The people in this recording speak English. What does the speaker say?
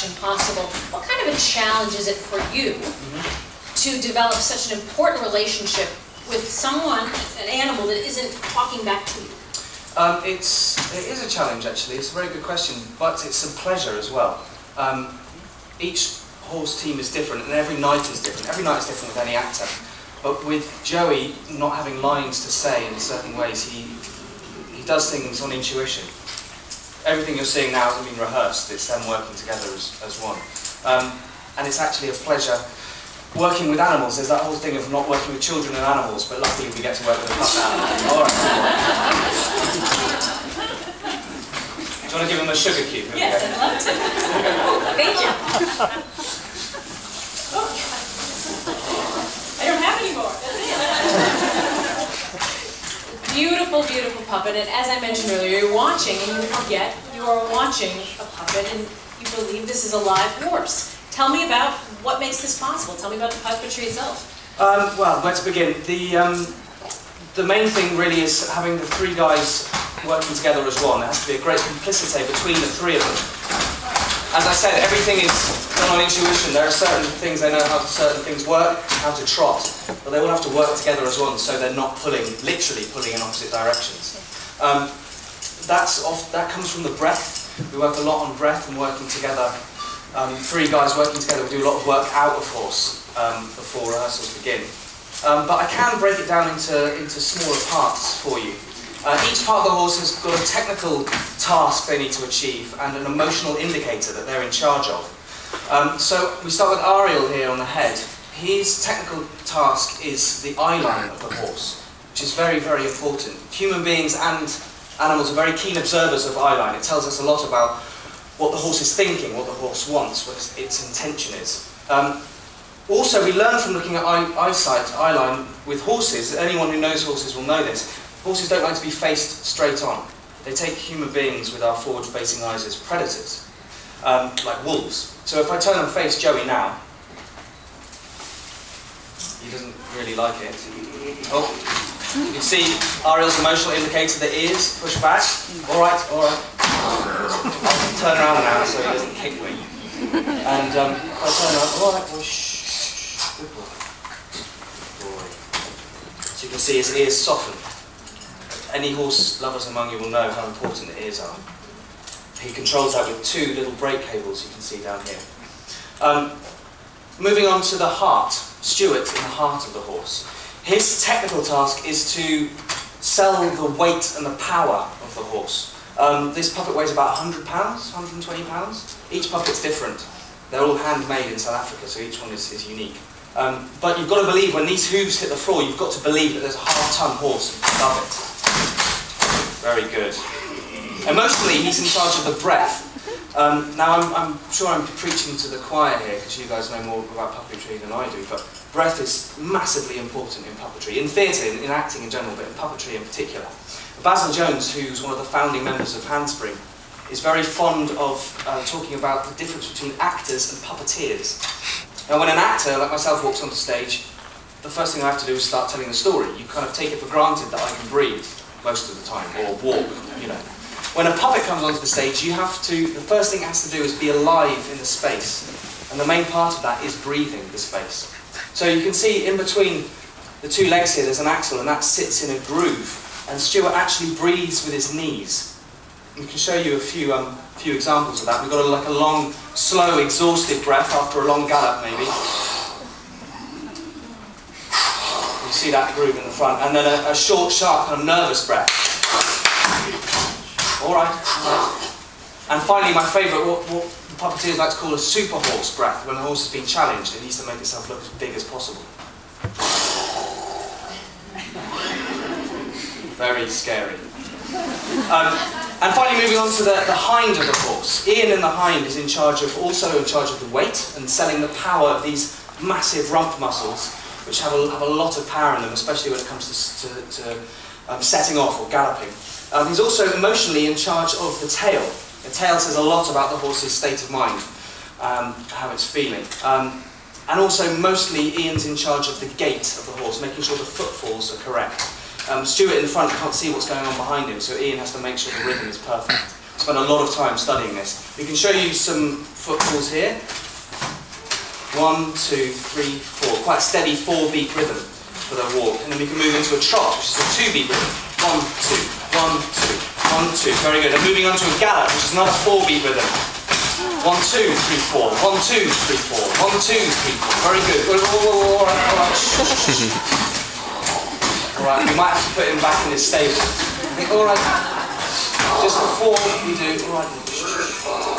direction possible. What kind of a challenge is it for you to develop such an important relationship with someone, an animal, that isn't talking back to you? It is a challenge, actually. It's a very good question, but it's a pleasure as well. Each horse team is different, and every night is different. Every night is different with any actor. But with Joey not having lines to say in certain ways, he does things on intuition. Everything you're seeing now hasn't been rehearsed. It's them working together as one. And it's actually a pleasure working with animals. There's that whole thing of not working with children and animals, but luckily we get to work with a puppet animal. All right. Do you want to give him a sugar cube? Yes, I'd love to. Thank you. I don't have any more. Beautiful, beautiful puppet. And as I mentioned earlier, you're watching and you forget you are watching a puppet and you believe this is a live horse. Tell me about what makes this possible. Tell me about the puppetry itself. Well, where to begin? The main thing really is having the three guys working together as one. There has to be a great complicity between the three of them. As I said, everything is done on intuition. There are certain things they know how certain things work, how to trot, but they all have to work together as one, so they're not literally pulling in opposite directions. That comes from the breath. We work a lot on breath and working together. Three guys working together, we do a lot of work out of horse before rehearsals begin. But I can break it down into smaller parts for you. Each part of the horse has got a technical task they need to achieve and an emotional indicator that they're in charge of. So we start with Ariel here on the head. His technical task is the eye line of the horse, which is very, very important. Human beings and animals are very keen observers of eye line. It tells us a lot about what the horse is thinking, what the horse wants, what its intention is. Also, we learn from looking at eye line with horses. Anyone who knows horses will know this. Horses don't like to be faced straight on. They take human beings with our forward-facing eyes as predators, like wolves. So if I turn and face Joey now, he doesn't really like it. Oh, you can see Ariel's emotional indicator, the ears, push back. All right, all right. I'll turn around now so he doesn't kick me. And if I turn around, all right, boy, shh, good boy. Boy. So you can see his ears soften. Any horse lovers among you will know how important the ears are. He controls that with two little brake cables you can see down here. Moving on to the heart, Stuart in the heart of the horse. His technical task is to sell the weight and the power of the horse. This puppet weighs about 100 pounds, 120 pounds. Each puppet's different. They're all handmade in South Africa, so each one is unique. But you've got to believe when these hooves hit the floor, you've got to believe that there's a half-ton horse above it. Very good. Emotionally, he's in charge of the breath. Now, I'm sure I'm preaching to the choir here, because you guys know more about puppetry than I do, but breath is massively important in puppetry, in theatre, in acting in general, but in puppetry in particular. Basil Jones, who's one of the founding members of Handspring, is very fond of talking about the difference between actors and puppeteers. Now, when an actor, like myself, walks onto stage, the first thing I have to do is start telling the story. You kind of take it for granted that I can breathe most of the time, or walk, you know. When a puppet comes onto the stage, the first thing it has to do is be alive in the space. And the main part of that is breathing the space. So you can see in between the two legs here, there's an axle, and that sits in a groove. And Stuart actually breathes with his knees. We can show you a few examples of that. We've got like a long, slow, exhausted breath after a long gallop, maybe. You see that groove in the front. And then a short, sharp, kind of nervous breath. All right. And finally, my favourite, what the puppeteers like to call a super horse breath. When the horse has been challenged, it needs to make itself look as big as possible. Very scary. And finally, moving on to the hind of the horse. Ian in the hind is also in charge of the weight and selling the power of these massive rump muscles, which have a lot of power in them, especially when it comes to setting off or galloping. He's also emotionally in charge of the tail. The tail says a lot about the horse's state of mind, how it's feeling. And also, mostly, Ian's in charge of the gait of the horse, making sure the footfalls are correct. Stuart in the front can't see what's going on behind him, so Ian has to make sure the rhythm is perfect. spent a lot of time studying this. We can show you some footfalls here. 1, 2, 3, 4. Quite a steady 4-beat rhythm for the walk. And then we can move into a trot, which is a 2-beat rhythm. 1, 2, 1, 2, 1, 2. Very good. And moving on to a gallop, which is another 4-beat rhythm. 1, 2, 3, 4. 1, 2, 3, 4. 1, 2, 3, 4. Very good. All right, all right. All right, we might have to put him back in his stable. All right. Just before we do, all right.